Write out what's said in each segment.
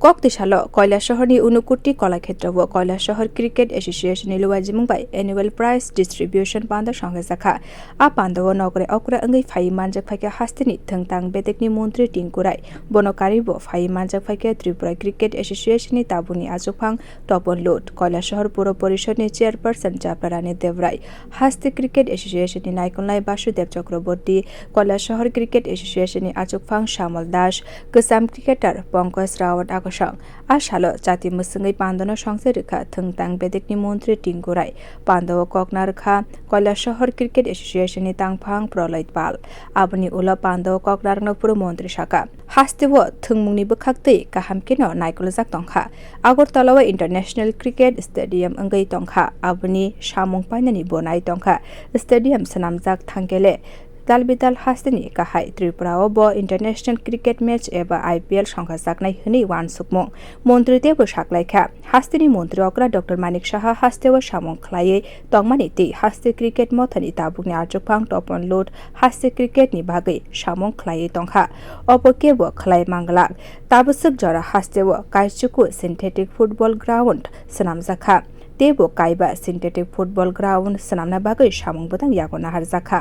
kotki salo kailashahar ni unukuti Criketer wo kailashahar cricket association ni luwajimung bai annual prize distribution panda songsa sakha a panda wo nogre okra angai phawi manjak phaike haste ni thung bedek ni montri Tinku rai bonokari bo phawi manjak phaike Tripura cricket association ni tabuni ajuphang topon load kailashahar puro porishod ni chairperson chaprani devrai haste cricket association ni naikonlai basudev chakraborty kailashahar cricket association ni ajuphang shamal das kusam criketer pongkos rawat a salo jati musungai pandano songsa rwkha thung bedek ni montri Tinku rai panda wo kokna rwkha kailashahar cricket association ni tangphang prolait pal aboni ula panda wo kokna rwkna puro montri sakha haste wo thung ni bukhaktei kaham kino naikolojak tongkha agartala wa international cricket stadium angai tongkha aboni samwng painani bonai tongkha stadium sanamjak thangkele dalbidal hasteni kahai Tripura bo international cricket match eba IPL songkha saknai hini wan sukmung montri tebo saklaikha hasteni montri okra Dr. Manik Saha haste wo samwng khwlai tongmani ti haste cricket mothani tabukni arjokphang topon load haste cricket ni bagai samwng khwlai tongkha opoke bo khwlai mangla tabusuk jora haste wo kaichuku synthetic football ground sanamjakha tebo kaiba synthetic football ground sanamna bagai samwng botang yago nahar jakha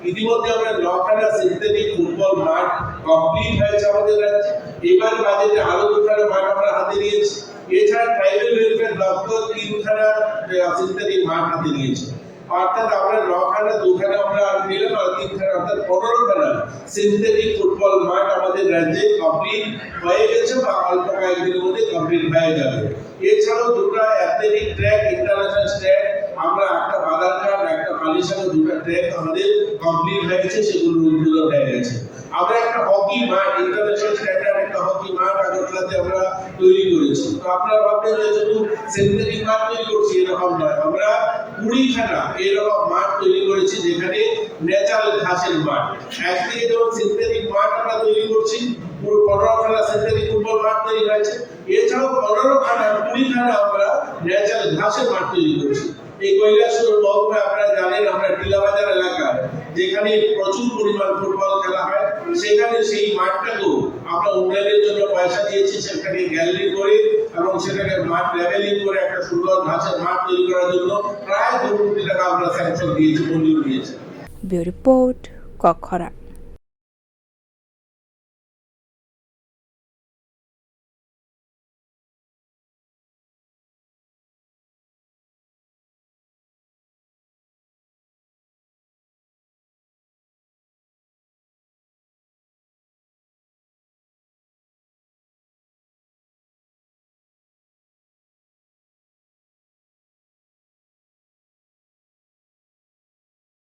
ইতিমধ্যে আমরা রকখানা synthetic football মাঠ complete হয়েছে আমাদের রাজ্যে এবার বাজেটে আরো দুখানা মাঠ আমরা হাতে নিয়েছি এছাড়া ট্রাইবাল ওয়েলফেয়ার দপ্তর তিনখানা সিনথেটিক মাঠ হাতে নিয়েছে অর্থাৎ আমরা রকখানা দুখানা আমরা নিলাম আর তিনখানা অর্থাৎ 15খানা সিনথেটিক ফুটবল মাঠ আমাদের রাজ্যে কমপ্লিট হয়ে গেছে বা অল্প কয়েকদিনের মধ্যে কমপ্লিট হয়ে যাবে এছাড়াও দুটো অ্যাথলেটিক ট্র্যাক ইন্টারন্যাশনাল ট্র্যাক আমরা একটা বাদারঘাট একটা কালিশাহর দুটো ট্র্যাক আমাদের কমপ্লিট হয়েছে সেগুলো উদ্বোধন হয়ে গেছে আমরা একটা হকি মাঠ ইন্টারন্যাশনাল স্ট্যান্ডার্ড একটা হকি মাঠ আগরতলাতে আমরা তৈরি করেছি তো আপনারা ভাববেন যে শুধু সিনথেটিক মাঠ তৈরি করছি এরকম নয় আমরা 20খানা এরকম মাঠ তৈরি করেছি যেখানে ন্যাচারাল ঘাসের মাঠ একদিকে যেমন সিনথেটিক মাঠ আমরা তৈরি করছি 15খানা সিনথেটিক ফুটবল মাঠ তৈরি হয়েছে এছাড়াও 20খানা আমরা ন্যাচারাল ঘাসের মাঠ তৈরি করছি এই কৈলাসহর মহকুমা আপনারা জানেন আমরা টিলাবাজার এলাকায় যেখানে প্রচুর পরিমাণ ফুটবল খেলা হয় সেখানে সেই মাঠটাকেও আমরা উন্নয়নের জন্য পয়সা দিয়েছি সেটাকে গ্যালারি করে এবং সেটাকে মাঠ লেভেলিং করে একটা সুন্দর ঘাসের মাঠ তৈরি করার জন্য প্রায় 2 কোটি টাকা আমরা স্যাংশন দিয়েছি মঞ্জুর দিয়েছি রিপোর্ট কখরা।